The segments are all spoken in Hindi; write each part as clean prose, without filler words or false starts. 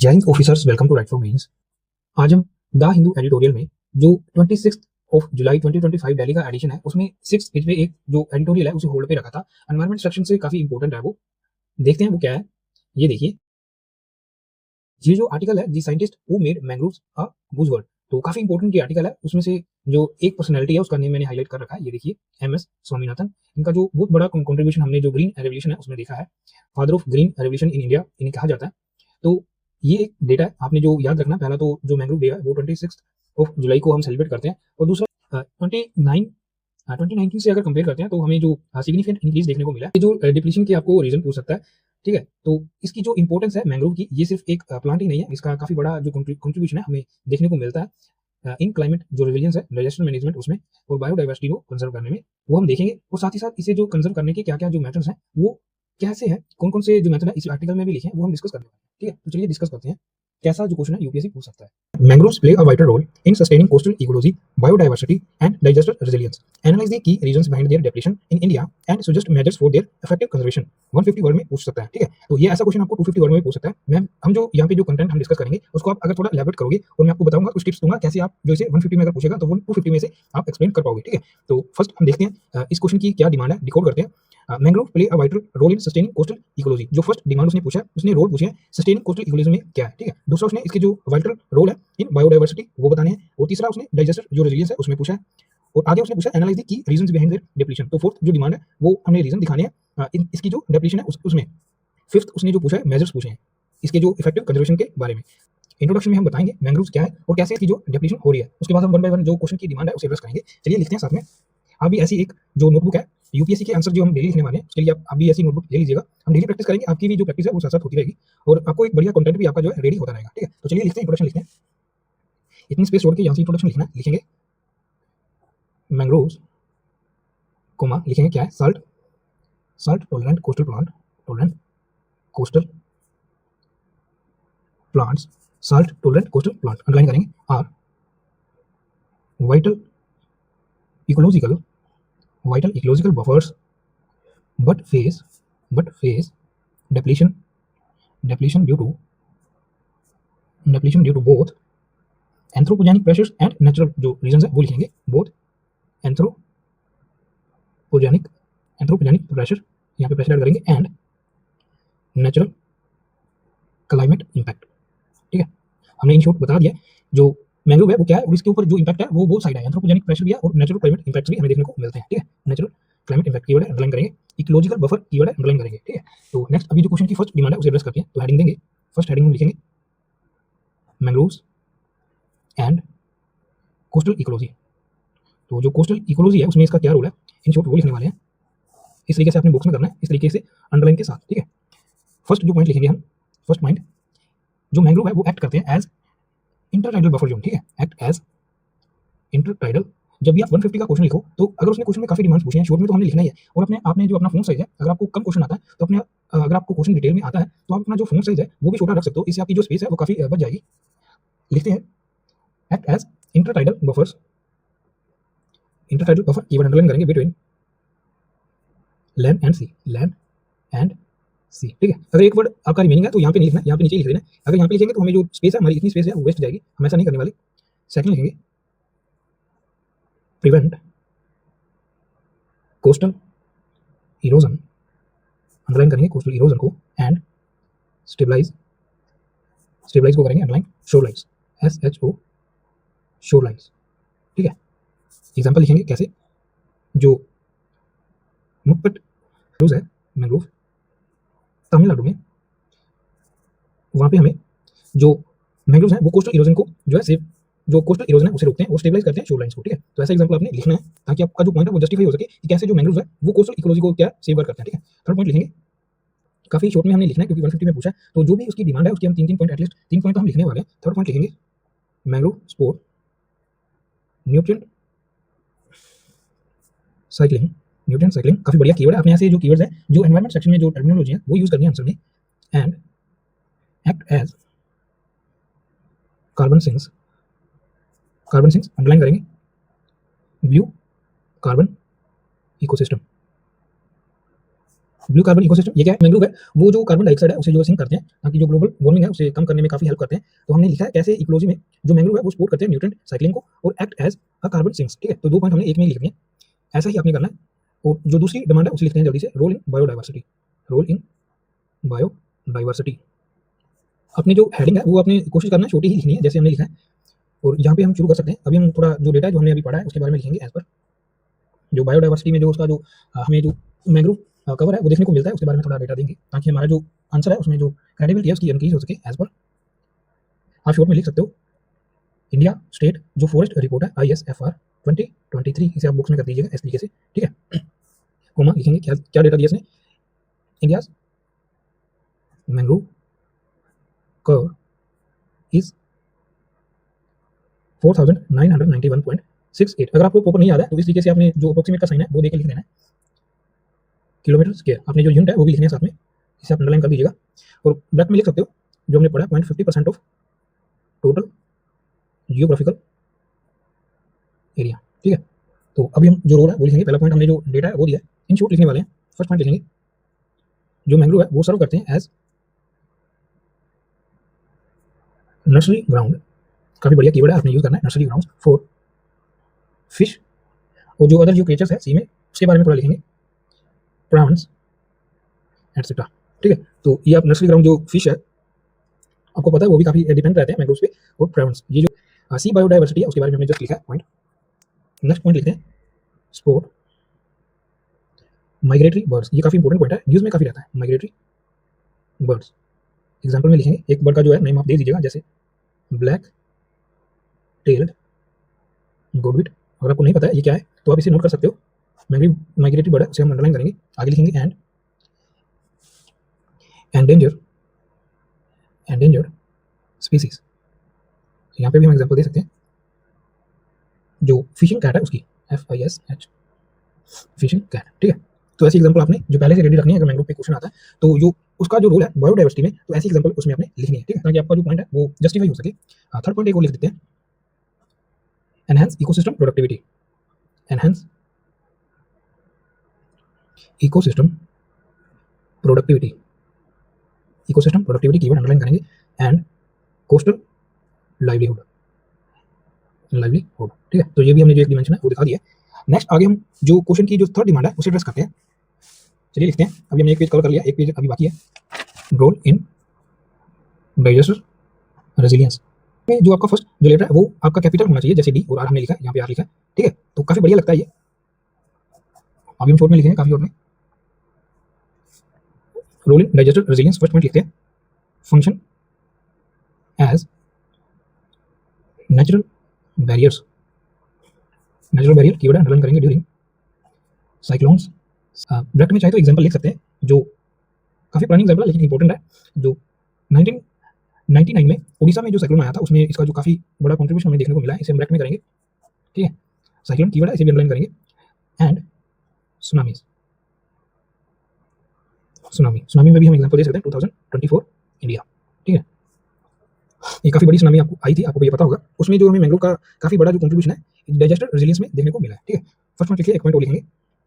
जय हिंद officers, welcome to write for mains. आज हम द हिंदू एडिटोरियल में जो 26 ऑफ जुलाई 2025 दिल्ली का एडिशन है उसमें 6 पेज पे एक जो एडिटोरियल है उसे होल्ड पे रखा था। एनवायरमेंट सेक्शन से काफी इंपॉर्टेंट है, वो देखते हैं वो क्या है। ये देखिए, ये जो आर्टिकल है, the scientist who made mangroves a buzzword, तो काफी इंपॉर्टेंट ये आर्टिकल है। उसमें से जो एक पर्सनैलिटी है उसका नेम मैंने हाईलाइट कर रखा है। ये देखिए, एम एस स्वामीनाथन। इनका जो बहुत बड़ा कंट्रीब्यूशन हमने जो ग्रीन रेवोल्यूशन है उसमें देखा है, father of green revolution in India इन्हें कहा जाता है। तो ये एक डेटा है, आपने जो याद रखना। पहला तो जो मैंग्रोव डे है वो 26 ऑफ जुलाई को हम सेलिब्रेट करते हैं, और दूसरा 2019 से अगर कंपेयर करते हैं तो हमें जो सिग्निफिकेंट इंक्रीज देखने को मिला है। ये जो डिप्लीशन की आपको रीजन पूछ सकता है, ठीक है। तो इसकी जो इंपॉर्टेंस है मैंग्रोव की, ये सिर्फ एक प्लांट ही नहीं है, इसका काफी बड़ा जो कंट्रीब्यूशन है हमें देखने को मिलता है इन क्लाइमेट जो रिविलियंस है, डिजास्टर मैनेजमेंट उसमें, और बायोडाइवर्सिटी को कंजर्व करने में, वो हम देखेंगे। और साथ ही साथ इसे जो कंजर्व करने के क्या क्या जो मेथड्स हैं वो कैसे हैं, कौन कौन से जो मेथड है इस आर्टिकल में भी लिखे हैं वो हम डिस्कस करने वाले हैं, ठीक है। तो चलिए डिस्कस करते हैं कैसा जो क्वेश्चन है यूपीएससी पूछ सकता है। Mangroves play a vital role in sustaining coastal ecology, biodiversity and disaster resilience. Analyze the key reasons behind their depletion in India and suggest measures for their effective conservation. 150 word में पूछ सकता है, ठीक है। तो ये ऐसा क्वेश्चन आपको 250 वर्ड में पूछ सकता है। मैम, हम जो यहाँ पे जो कंटेंट हम डिस्कस करेंगे उसको आप अगर थोड़ा एलैबोरेट करोगे और मैं आपको बताऊंगा, कुछ टिप्स दूंगा कैसे आप जो इसे 150 में अगर पूछेगा तो वो 250 में से आप एक्सप्लेन कर पाओगे, ठीक है। तो फर्स्ट हम देखते हैं इस क्वेश्चन की क्या डिमांड है, डिकोड करते हैं। Mangrove play a vital role in sustaining coastal ecology. जो फर्स्ट डिमांड उसने पूछा है, उसने रोल पूछे हैं सस्टेनिंग कोस्टल इकोलॉजी में क्या है, ठीक है। दूसरा उसने इसके जो वाइटल रोल है इन बायोडाइवर्सिटी वो बताने हैं, और तीसरा उसने डाइजेस्टर जो रेजिलियंस है उसमें पूछा है, और आगे उसने पूछा analyse the key reasons behind there depletion. तो फोर्थ जो डिमांड है वो हमने रीजन दिखाने हैं इसकी जो डिप्लीशन है उसमें। फिफ्थ उसने जो पूछा है मेजर्स पूछे हैं इसके जो इफेक्टिव कंजर्वेशन के बारे में। इंट्रोडक्शन में हम बताएंगे मैंग्रोव्स क्या है और कैसे इसकी जो डिप्लीशन हो रही है। उसके बाद हम वन बाय वन जो क्वेश्चन की डिमांड है उसे एड्रेस करेंगे। चलिए लिखते हैं साथ में। आप भी ऐसी एक जो नोटबुक है, यूपीएससी के आंसर जो हम डेली लिखने वाले हैं उसके लिए आप भी ऐसी नोटबुक ले लीजिएगा। हम डेली प्रैक्टिस करेंगे, आपकी भी जो प्रैक्टिस है वो साथ साथ होती रहेगी, और आपको एक बढ़िया कंटेंट भी आपका जो है रेडी होता रहेगा, ठीक है। तो चलिए लिखते हैं, इंट्रोडक्शन लिखते हैं। इतनी स्पेस छोड़ के यहाँ से इंट्रोडक्शन लिखना लिखेंगे। मैंग्रोव्स कोमा लिखेंगे क्या है, salt salt tolerant coastal plant, tolerant coastal plants, salt tolerant coastal plant underline करेंगे। Are vital ecological buffers but face depletion due to both anthropogenic pressures and natural जो रीजंस है वो लिखेंगे, both anthropogenic pressure, यहाँ पे प्रेशर ऐड करेंगे, एंड नेचुरल क्लाइमेट इम्पैक्ट, ठीक है। हमने इन शॉर्ट बता दिया जो मैंग्रोव है वो क्या है और इसके ऊपर जो इम्पैक्ट है वो बहुत साइड है, एंथ्रोपोजेनिक प्रेशर भी है और नेचुरल क्लाइमेट इम्पैक्ट्स भी हमें देखने को मिलते हैं, ठीक है। नेचुरल क्लाइमेट इम्पैक्ट कीवर्ड है, अंडरलाइन करेंगे। इकोलॉजिकल बफर कीवर्ड है, अंडरलाइन करेंगे, ठीक है। तो नेक्स्ट अभी जो क्वेश्चन की फर्स्ट डिमांड है उसे एड्रेस करते हैं। तो हेडिंग देंगे, फर्स्ट हेडिंग में लिखेंगे मैंग्रोव्स एंड कोस्टल इकोलॉजी। तो जो कोस्टल इकोलॉजी है उसमें इसका क्या रोल है, इन शॉर्ट वो लिखने वाले हैं। इस तरीके से अपने बुक्स में करना है, इस तरीके से अंडरलाइन के साथ, ठीक है। फर्स्ट जो पॉइंट लिखेंगे हम, फर्स्ट पॉइंट, जो मैंग्रोव है वो एक्ट करते हैं एज इंटरटाइडल बफर जोन, ठीक है। Act as intertidal. जब भी आप 150 का क्वेश्चन लिखो तो अगर उसने क्वेश्चन में काफी डिमांड्स पूछी हैं, शॉर्ट में तो हमने लिखना ही है, और अपने आपने जो अपना फोन साइज है, अगर आपको कम क्वेश्चन आता है तो अपने अगर आपको क्वेश्चन डिटेल में आता है तो आप अपना जो फोन साइज है वो भी छोटा रख सकते हो, इससे आपकी जो स्पेस है वो काफी बच जाएगी। लिखते हैं act as intertidal buffers, intertidal buffer keyword underline करेंगे, between land and sea, land and sea, ठीक है। अगर एक वर्ड आपका रिमेनिंग है तो यहाँ पे नहीं लिखना, यहाँ पे नीचे लिख देना। अगर यहाँ पे लिखेंगे तो हमें जो स्पेस है, हमारी इतनी स्पेस है वो वेस्ट जाएगी, हम ऐसा नहीं करने वाले। सेकंड लिखेंगे प्रिवेंट कोस्टल इरोजन, अंडरलाइन करेंगे कोस्टल इरोजन को, एंड स्टेबलाइज को करेंगे अंडरलाइन शोरलाइंस, SHO शोरलाइंस, ठीक है। एग्जांपल लिखेंगे कैसे, जो मुक्पट है मैंग्रोव तमिलनाडु में, वहाँ पे हमें जो मैंग्रोव्स हैं वो कोस्टल इरोजन को जो है सेफ, जो कोस्टल इरोजन है उसे रोकते हैं और स्टेबलाइज करते हैं शोरलाइंस को, ठीक है। तो ऐसा एग्जांपल आपने लिखना है ताकि आपका जो पॉइंट है वो जस्टिफाई हो सके कि कैसे जो मैंग्रोव्स है वो कोस्टल इकोलॉजी को क्या सेव करते हैं, ठीक है। थर्ड पॉइंट लिखेंगे, काफी शॉर्ट में हमने लिखना है क्योंकि 150 में पूछा है, तो जो भी उसकी डिमांड है उसकी हम 3 पॉइंट एटलीस्ट 3 पॉइंट तो हम लिखने वाले हैं। थर्ड पॉइंट लिखेंगे मैंग्रोव स्पोर न्यूट्रिएंट साइक्लिंग, काफी बढ़िया कीवर्ड है। अपने ऐसे जो कीवर्ड्स हैं जो एनवायरमेंट सेक्शन में जो टर्मिनोलॉजी है वो यूज करनी है आंसर में। And act as carbon sinks underline करेंगे, व्यू carbon ecosystem, blue carbon ecosystem ये क्या है, मैंग्रोव है वो जो कार्बन डाइऑक्साइड है उसे जो सिंक करते हैं ताकि जो ग्लोबल वार्मिंग है उसे कम करने में काफी हेल्प करते हैं। तो हमने लिखा है कैसे इकोलॉजी में जो मैंग्रोव है वो सपोर्ट करते हैं न्यूट्रिएंट साइक्लिंग को और act as a carbon sinks. ठीक है, तो 2 पॉइंट हमने एक में ही लिख दिए, ऐसा ही आपने करना है। और जो दूसरी डिमांड है उसे लिखते हैं जल्दी से, role in biodiversity. Role in biodiversity अपनी जो हेडिंग है वो आपने कोशिश करना है छोटी ही लिखनी है जैसे हमने लिखा है। और यहाँ पे हम शुरू कर सकते हैं, अभी हम थोड़ा जो डेटा है जो हमने अभी पढ़ा है उसके बारे में लिखेंगे एज पर जो बायोडाइवर्सिटी में जो उसका जो हमें जो मैंग्रोव कवर है वो देखने को मिलता है उसके बारे में थोड़ा डेटा देंगे ताकि हमारा जो आंसर है उसमें जो क्रेडिबिलिटी है उसकी इंक्रीज हो सके। एज पर आप शॉर्ट में लिख सकते हो इंडिया स्टेट जो फॉरेस्ट रिपोर्ट है ISFR 2023, इसे आप बुक्स में कर दीजिएगा इस तरीके से। ठीक है, कोमा लिखेंगे क्या क्या डेटा दिया इसने, इंडिया मैंग्रोव कवर इज 4991.68। अगर आपको प्रॉपर नहीं याद है तो इस तरीके से आपने जो अप्रोक्सीमेट का साइन है वो देकर लिख देना है, किलोमीटर स्क्वायर। आपने जो यूनिट है वो भी लिखना है साथ में, इसे आप अंडरलाइन कर दीजिएगा। और ब्रैकेट में लिख सकते हो जो हमने पढ़ा 0.50% ऑफ टोटल जियोग्राफिकल एरिया। ठीक है, तो अभी हम जो रोल है वो लिखेंगे। पहला पॉइंट हमने जो डेटा है वो दिया है, इन शॉर्ट लिखने वाले हैं। फर्स्ट पॉइंट लिखेंगे जो मैंग्रोव है वो सर्व करते हैं एज नर्सरी ग्राउंड। काफी बढ़िया कीवर्ड है, आपने यूज करना है नर्सरी ग्राउंड फॉर फिश। और जो अदर जो क्रिएचर्स है सी में उसके बारे में थोड़ा लिखेंगे, प्रॉन्स एटसेट्रा। ठीक है, तो ये आप नर्सरी ग्राउंड जो फिश है आपको पता है वो भी काफी डिपेंड रहते हैं मैंग्रोव्स पे। और प्रॉन्स ये जो सी बायोडाइवर्सिटी है उसके बारे में हमने जस्ट लिखा है पॉइंट। नेक्स्ट पॉइंट लिखते हैं स्पोर्ट माइग्रेटरी बर्ड्स। ये काफी इंपॉर्टेंट पॉइंट है, न्यूज में काफी रहता है माइग्रेटरी बर्ड्स। एग्जाम्पल में लिखेंगे, एक बर्ड का जो है नेम आप दे दीजिएगा जैसे ब्लैक टेल्ड गोडविट। अगर आपको नहीं पता है ये क्या है तो आप इसे नोट कर सकते हो, माइग्रेटरी बर्ड है उसे हम अंडरलाइन करेंगे। आगे लिखेंगे एंड एंडेंजर्ड स्पीसीज। यहाँ पे भी हम एग्जांपल दे सकते हैं, जो फिशिंग कैट है उसकी FISH फिशिंग कैट। ठीक है, तो ऐसी एग्जांपल आपने जो पहले से रेडी रखनी है अगर मैंग्रोव पे क्वेश्चन आता है तो जो उसका जो रोल है बायोडाइवर्सिटी में, तो ऐसी एग्जांपल उसमें आपने लिखनी है। ठीक है, ताकि आपका जो पॉइंट है वो जस्टिफाई हो सके। थर्ड पॉइंट एक और लिख देते हैं, enhance ecosystem productivity. Enhance ecosystem productivity, ecosystem productivity keyword underline करेंगे। And coastal livelihood, livelihood. ठीक है, तो ये भी हमने जो एक डिमेंशन है वो दिखा दिया है। नेक्स्ट आगे हम जो क्वेश्चन की जो थर्ड डिमांड है उसे एड्रेस करते हैं। चलिए लिखते हैं, अभी हमने एक पेज कवर कर लिया, एक पेज अभी बाकी है। रोल इन डाइजेस्टर रेजिलियंस में जो आपका फर्स्ट जो लेटर है वो आपका कैपिटल होना चाहिए, जैसे डी और आर हमने लिखा है, यहाँ पे आर लिखा है। ठीक है, तो काफी बढ़िया लगता है ये। अभी हम शॉर्ट में लिखेंगे, काफी शॉर्ट में। Role in disaster resilience first point लिखते हैं, function as natural barriers. Natural barrier keyword underline करेंगे ड्यूरिंग साइक्लोन्स। ब्रैकेट में चाहे तो एग्जांपल लिख सकते हैं, जो काफी पुरानी एग्जांपल है लेकिन इंपॉर्टेंट है। जो 1999 में उड़ीसा में जो साइक्लोन आया था उसमें इसका जो काफी बड़ा कंट्रीब्यूशन हमें देखने को मिला है, इसे हम ब्रैकेट में करेंगे। ठीक है, साइक्लोन कीवर्ड है, इसे भी अंडरलाइन करेंगे। एंड सुनामीज, सुनामी में भी हम एग्जांपल दे सकते हैं 2024 इंडिया। ठीक है, ये काफी बड़ी सुनामी आपको आई थी, आपको ये पता होगा। उसमें जो हमें मैंग्रोव का काफी बड़ा जो कंट्रीब्यूशन है डाइजेस्टर रेजिलियंस में देखने को मिला है। ठीक है, फर्स्ट पॉइंट लिखिए, एक पॉइंट और लिखेंगे।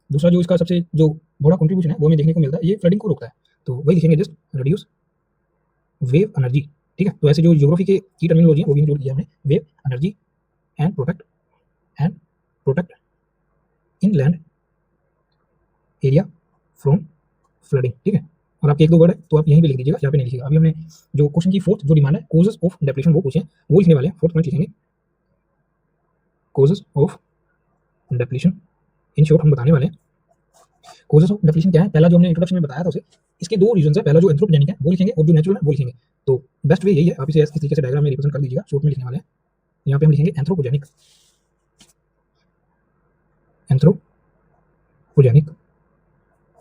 दूसरा जो इसका सबसे जो बड़ा कंट्रीब्यूशन है वो हमें देखने को मिलता है, ये फ्लडिंग को रोकता है, तो वही लिखेंगे जस्ट रिड्यूस वेव एनर्जी। ठीक है, तो ऐसे जो ज्योग्राफी के की टर्मिनोलॉजी है वो भी इंक्लूड किया हमने, wave energy and protect inland area from flooding. ठीक है, और आपके एक दो वर्ड है तो आप यहीं पे लिख दीजिएगा, यहाँ पे नहीं लिखिएगा। अभी हमने जो क्वेश्चन की फोर्थ जो डिमांड है कॉजेस ऑफ डेप्लेशन वो पूछे, वो लिखने वाले हैं। फोर्थ पॉइंट लिखेंगे causes of depletion. In short हम बताने वाले हैं कॉजेस ऑफ डेप्लेशन क्या है। पहला जो हमने इंट्रोडक्शन में बताया था उसे, इसके दो रीजन है, पहला जो एंथ्रोपोजेनिक है वो लिखेंगे और जो नेचुरल है वो लिखेंगे। तो बेस्ट वे यही है, आप इसे इस तरीके से डायग्राम में रिप्रेजेंट कर दीजिएगा। शॉर्ट में लिखने वाले हैं, यहाँ पे हम लिखेंगे एंथ्रोपोजेनिक, एंथ्रोपोजेनिक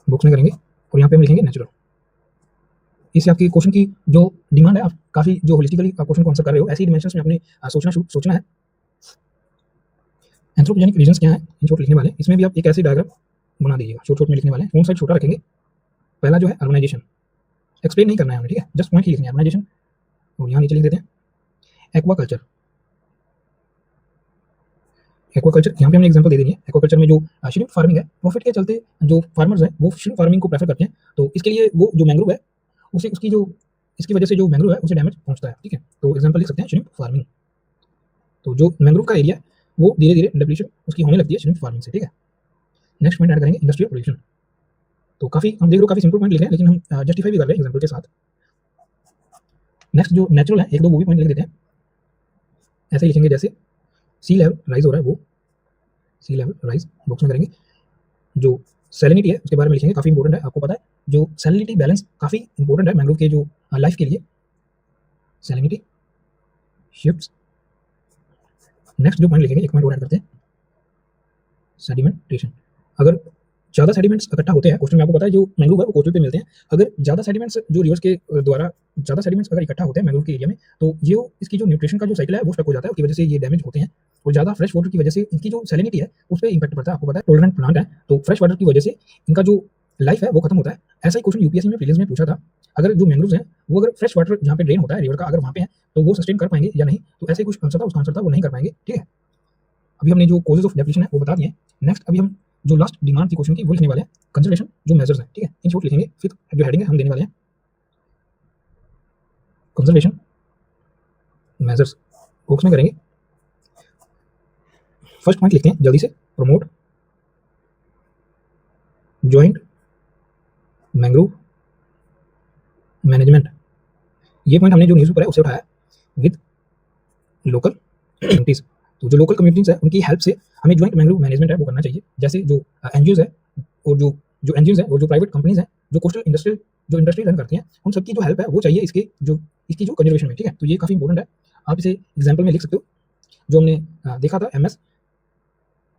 बुक्स में करेंगे, और यहाँ पे हम लिखेंगे नेचुरल। इससे आपकी क्वेश्चन की जो डिमांड है, आप काफी जो होलिस्टिकली आप क्वेश्चन को आंसर कर रहे हो, ऐसी डिमेंशंस में अपने सोचना है। एंथ्रोपोजेनिक रीजंस क्या है इन शॉर्ट लिखने वाले, इसमें भी आप एक ऐसी डायग्राम बना दीजिएगा। शॉर्ट में लिखने वाले हैं, फोन साइड छोटा रखेंगे। पहला जो है अर्बनाइजेशन, एक्सप्लेन नहीं करना है हमें। ठीक है, जस्ट पॉइंट ही लिखने हैं, अर्बनाइजेशन। और यहाँ नीचे लिख देते हैं एक्वा कल्चर, एक्वाकल्चर, यहाँ पे हमने एग्जांपल दे देनी है। एक्वाकल्चर में जो श्रिम्प फार्मिंग है, प्रॉफिट के चलते जो फार्मर्स हैं वो श्रिम्प फार्मिंग को प्रेफर करते हैं, तो इसके लिए वो जो मैंग्रोव है उसे उसकी जो इसकी वजह से जो मैंग्रोव है उसे डैमेज पहुंचता है, ठीक है। तो एग्जांपल लिख सकते हैं श्रिम्प फार्मिंग। तो जो मैंग्रोव का एरिया वो धीरे धीरे डिप्लीशन उसकी होने लगती है श्रिम्प फार्मिंग से, ठीक है। नेक्स्ट पॉइंट ऐड करेंगे इंडस्ट्रियल पोल्यूशन। तो काफी हम देख रहे हो काफी सिंपल पॉइंट लिखे हैं, लेकिन हम जस्टिफाई भी कर रहे हैं एग्जांपल के साथ। नेक्स्ट जो नेचुरल है, एक दो वो भी पॉइंट लिख देते हैं। ऐसे ही लिखेंगे जैसे सी लेवल राइज हो रहा है, वो सी लेवल राइज बॉक्स में करेंगे। जो सैलिनिटी है उसके बारे में लिखेंगे, काफी इंपॉर्टेंट है, आपको पता है जो सैलिनिटी बैलेंस काफी इंपॉर्टेंट है मैंग्रोव के जो लाइफ के लिए। Salinity shifts. नेक्स्ट जो पॉइंट लिखेंगे, एक पॉइंट और ऐड करते हैं, सेडिमेंटेशन। अगर ज़्यादा सेडिमेंट्स इकट्ठा होते हैं, क्वेश्चन में आपको पता है जो मैंग्रोव है वो कोस्टल पे मिलते हैं, अगर ज़्यादा सेडिमेंट्स जो रिवर्स के द्वारा ज़्यादा सेडिमेंट्स अगर इकट्ठा होते हैं मैंग्रोव के एरिया में, तो ये इसकी जो न्यूट्रिशन का जो साइकिल है वो स्टक हो जाता है, उसकी वजह से ये डैमेज होते हैं। और ज़्यादा फ्रेश वाटर की वजह से इनकी जो सैलिनिटी है उस पर इंपैक्ट पड़ता है, आपको पता है टॉलरेंट प्लांट है, तो फ्रेश वाटर की वजह से इनका जो लाइफ है वो खत्म होता है। ऐसा ही क्वेश्चन यूपीएससी में प्रीलिम्स में पूछा था, अगर जो मैंग्रोव्स हैं वो अगर फ्रेश वाटर जहाँ पे ड्रेन होता है रिवर का अगर वहाँ पे है तो वो सस्टेन कर पाएंगे या नहीं, तो ऐसे कुछ आंसर था, उसका आंसर था वो नहीं कर पाएंगे, ठीक है। अभी हमने जो कॉजेज ऑफ डेप्लीशन है वो बता दिए। नेक्स्ट अभी हम जो लास्ट डिमांड थी क्वेश्चन की वो लिखने वाले हैं, कंजर्वेशन जो मेजर्स हैं, ठीक है। इन शॉर्ट लिखेंगे, फिर जो हेडिंग है हम देने वाले हैं कंजर्वेशन मेजर्स बॉक्स में करेंगे। फर्स्ट पॉइंट लिखते हैं जल्दी से, प्रमोट जॉइंट मैंग्रोव मैनेजमेंट। ये पॉइंट हमने जो न्यूज़ पेपर है उससे उठाया विद लोकल कम्युनिटीज। तो जो लोकल कम्युनिटीज है उनकी हेल्प से हमें जॉइंट मैंग्रोव मैनेजमेंट है वो करना चाहिए। जैसे जो एनजीओज है और जो एनजीओज है और जो प्राइवेट कंपनीज हैं जो कोस्टल इंडस्ट्री रन करती हैं, उन सबकी जो हेल्प है वो चाहिए इसकी जो कंजर्वेशन में, ठीक है। तो ये काफ़ी इंपॉर्टेंट है, आप इसे एग्जाम्पल में लिख सकते हो। जो हमने देखा था MS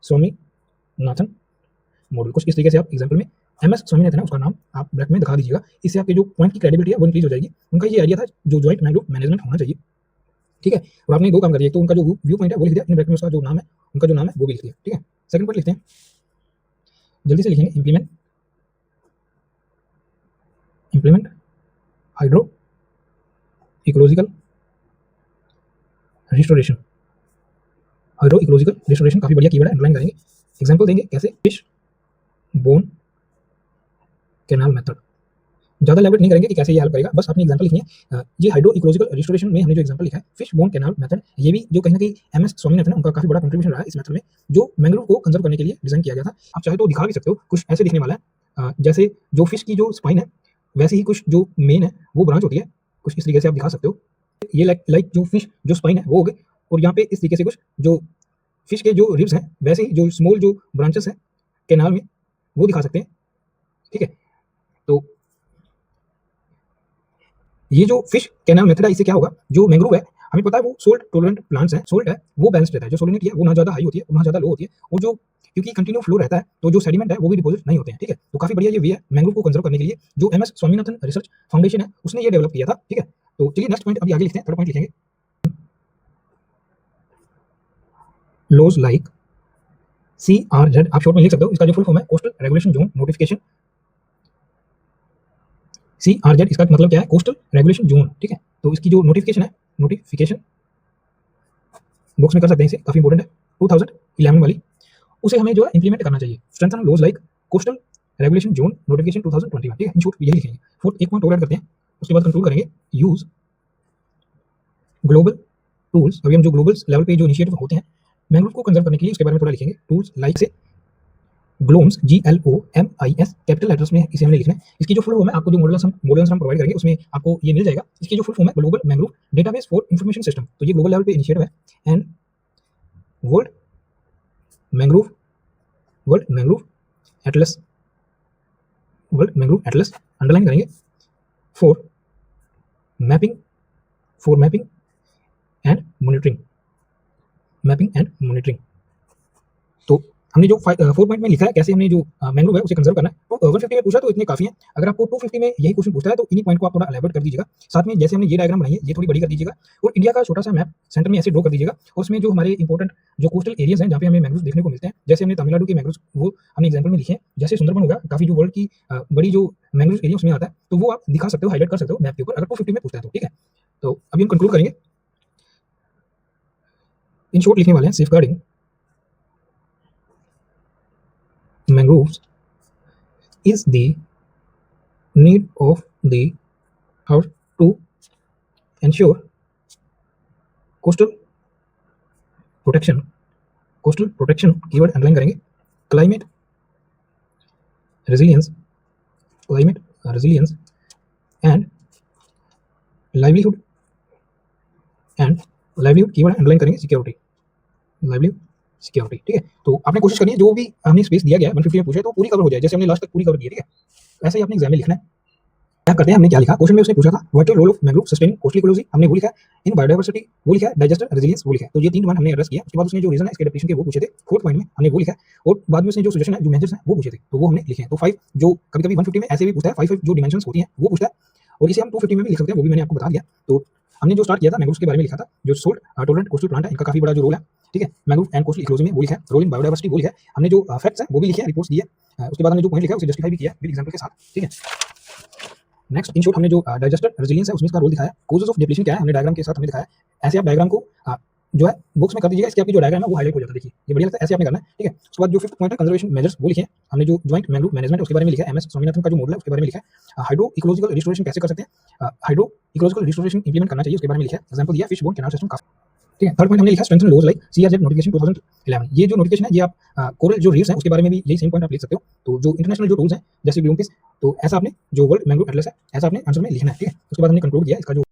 स्वामीनाथन मॉडल, कुछ इस तरीके से आप एग्जाम्पल में MS स्वामीनाथन है उसका नाम आप ब्रैकेट में दिखा दीजिएगा, इससे आपके जो पॉइंट की क्रेडिबिलिटी है वो इंक्रीज हो जाएगी। उनका ये आइडिया था जो जॉइंट मैंग्रोव मैनेजमेंट होना चाहिए, ठीक है। और आपने दो काम कर दिया, तो उनका जो व्यू पॉइंट है वो लिख दिया इन ब्रैकेट में, उसका जो नाम है उनका जो नाम है वो भी लिख दिया, ठीक है। सेकंड पॉइंट लिखते हैं, जल्दी से लिखेंगे, implement hydro ecological restoration. Hydro ecological restoration काफी बढ़िया कीवर्ड है, अंडरलाइन करेंगे। एग्जांपल देंगे कैसे, फिश बोन कैनाल मेथड। ज़्यादा एलैबोरेट नहीं करेंगे कि कैसे ये हेल्प करेगा, बस अपनी एग्जांपल लिखनी है। ये हाइड्रो इकोलॉजिकल रिस्टोरेशन में हमने जो एग्जांपल लिखा है फिश बोन कैनाल मेथड, ये भी जो कहीं ना कहीं MS स्वामीनाथन है उनका काफी बड़ा कंट्रीब्यूशन रहा है इस मेथड में, जो मैंग्रोव को कंजर्व करने के लिए डिजाइन किया गया था। आप चाहे तो दिखा भी सकते हो, कुछ ऐसे दिखने वाला है जैसे जो फिश की जो स्पाइन है वैसे ही कुछ जो मेन है वो ब्रांच होती है, कुछ इस तरीके से आप दिखा सकते हो। ये लाइक जो फिश जो स्पाइन है वो हो गए, और यहाँ पे इस तरीके से कुछ जो फिश के जो रिब्स हैं वैसे ही जो स्मॉल जो ब्रांचेस हैं कैनाल में वो दिखा सकते हैं, ठीक है। तो ये जो फिश कैनाल मेथड है इससे क्या होगा, जो मैंग्रोव है हमें पता है वो सोल्ट टॉलरेंट प्लांट्स है, सोल्ट है वो बैलेंस रहता है, जो सोलिनिटी है वो ना ज़्यादा हाई होती है ना ज़्यादा लो होती है, और जो क्योंकि कंटिन्यू फ्लो रहता है तो जो सेडिमेंट है वो भी डिपॉजिट नहीं होते हैं, ठीक है। तो काफी बढ़िया ये वे है मैंग्रोव को कंजर्व करने के लिए, जो MS स्वामीनाथन रिसर्च फाउंडेशन है उसने ये डेवलप किया था, ठीक है। तो चलिए नेक्स्ट पॉइंट अभी आगे लिखते हैं, थर्ड पॉइंट लिखेंगे, लॉज लाइक CRZ, आप शॉर्ट में लिख सकते हो, इसका जो फुल फॉर्म है coastal regulation zone notification. CRZ इसका मतलब क्या है, कोस्टल रेगुलेशन जोन, ठीक है। तो इसकी जो नोटिफिकेशन है, नोटिफिकेशन बॉक्स में कर सकते हैं इसे, काफी इंपॉर्टेंट है 2011 वाली, उसे हमें जो है इंप्लीमेंट करना चाहिए। Strengthen laws like coastal regulation zone notification 2021, ठीक है। इन शॉर्ट यही लिखेंगे। फोर्थ एक पॉइंट और ऐड करते हैं, उसके बाद कंक्लूड करेंगे, यूज ग्लोबल टूल्स। अभी हम जो ग्लोबल लेवल पे जो इनिशिएटिव होते हैं मैंग्रोव को कंजर्व करने के लिए उसके बारे में थोड़ा लिखेंगे। टूल्स लाइक से ग्लोम्स GLOMIS कैपिटल लेटर्स में इसे हमने लिखना है। इसकी जो फुल फॉर्म है आपको जो मॉडल्स हम प्रोवाइड करेंगे उसमें आपको ये मिल जाएगा। इसकी जो फुल फॉर्म है global mangrove database for information system, तो ये ग्लोबल लेवल पे इनिशिएटिव है। And world mangrove Atlas, world mangrove Atlas underline करेंगे, फॉर मैपिंग एंड मॉनिटरिंग। तो हमने जो 4 पॉइंट में लिखा है कैसे हमने जो मैंग्रोव है उसे कंजर्व करना है, तो 150 में पूछा तो इतने काफी है। अगर आपको 250 में यही क्वेश्चन पूछता है तो इन्हीं पॉइंट को आप थोड़ा एलैबोरेट कर दीजिएगा। साथ में जैसे हमने ये डायग्राम बनाई है ये थोड़ी बड़ी कर दीजिएगा, और इंडिया का छोटा सा मैप सेंटर में ऐसे ड्रॉ कर दीजिएगा, और उसमें जो हमारे इंपॉर्टेंट जो कोस्टल एरियाज हैं जहाँ पे हमें मैंग्रोव देखने को मिलते हैं, जैसे हमने तमिलनाडु के मैंग्रोव वो हमने एग्जाम्पल में लिखे हैं, जैसे सुंदरबन होगा काफी जो वर्ल्ड की बड़ी जो मैंग्रोव एरिया उसमें आता है, तो वो आप दिखा सकते हो, हाईलाइट कर सकते हो मैप के ऊपर, अगर 250 में पूछता है तो, ठीक है। तो अभी हम कंक्लूड करेंगे, इन शॉर्ट लिखने वाले हैं, safeguarding mangroves is the need of the earth to ensure coastal protection. coastal protection keyword underline करेंगे. climate resilience and livelihood keyword underline करेंगे. सिक्योरिटी. ठीक है, तो आपने कोशिश करनी है जो भी हमने स्पेस दिया गया है 150 में पूछा है तो पूरी कवर हो जाए, जैसे हमने लास्ट तक पूरी कवर दी है. ठीक है, ऐसे ही आपने एग्जाम में लिखना है. क्या करते हैं, हमने क्या लिखा क्वेश्चन में, उसने पूछा था vital role of mangrove sustaining coastal ecology, हमने वो लिखा है. इन बायोडायवर्सिटी वो लिखा है. डाइजेस्टर रेजिलियंस वो लिखा है. तो ये 3 पॉइंट हमने एड्रेस किया. उसके बाद उसने जो रीजन है इसके एडेप्टेशन के वो पूछे थे. 4th पॉइंट में हमने वो लिखा है, और बाद में उसने जो सजेशन है, जो मेजर्स हैं वो पूछे थे, तो वो हमने लिखे हैं. तो 5 जो कभी-कभी 150 में ऐसे भी पूछता है, 5 जो डिमेंशंस होती हैं वो पूछता है, और इसे हम 250 में भी लिख सकते हैं, वो भी मैंने आपको बता दिया. तो हमने जो स्टार्ट किया था मैंग्रोव्स के बारे में लिखा था, जो सोल्ट टॉलरेंट कोस्टल प्लांट है, इनका काफी बड़ा जो रोल है. ठीक है, मैंग्रोव एंड कोस्टल इकोलॉजी में वो लिखा है. रोल इन बायोडायवर्सिटी वो लिखा है. हमने जो फैक्ट्स हैं वो भी लिखे हैं, रिपोर्ट्स दी है. उसके बाद हमने जो पॉइंट लिखा है उसे जस्टिफाई भी किया विद एग्जांपल के साथ. ठीक है, नेक्स्ट इन शॉर्ट हमने जो डाइजेस्टर रेजिलियंस है उसमें इसका रोल दिखाया है. कॉजेस ऑफ डिप्लीशन क्या है हमने डायग्राम के साथ हमने दिखाया है. ऐसे आप डायग्राम को जो है बुक्स में कर दीजिएगा, इसके आपकी जो डायग्राम है वो हाईलाइट हो जाता है. देखिए ये बढ़िया लगता है, ऐसे आपने करना है. ठीक है, उसके बाद जो 5th पॉइंट है कंजर्वेशन मेजर्स वो लिखे हैं. हमने जो जॉइंट मैंग्रोव मैनेजमेंट उसके बारे में लिखा है. एमएस स्वामीनाथन का जो मॉडल है उसके बारे में लिखा है. हाइड्रो इकोलॉजिकल रिस्टोरेशन कैसे कर सकते हैं, हाइड्रो इकोलॉजिकल रिस्टोरेशन इंप्लीमेंट करना चाहिए, उसके बारे में लिखा है. एग्जांपल दिया फिश बोन कैनाल सिस्टम का. ठीक है, 3rd पॉइंट हमने लिखा strengthen laws like CRZ notification 2011. ये जो नोटिफिकेशन है ये आप कोरल जो रीफ्स हैं उसके बारे में भी यही सेम पॉइंट आप लिख सकते हो. तो जो इंटरनेशनल जो टूल्स हैं जैसे ग्रीनपीस, तो ऐसा आपने जो वर्ल्ड मैंग्रोव एटलस है ऐसा आपने आंसर में लिखना है. ठीक है, उसके बाद हमने कंक्लूड किया इसका जो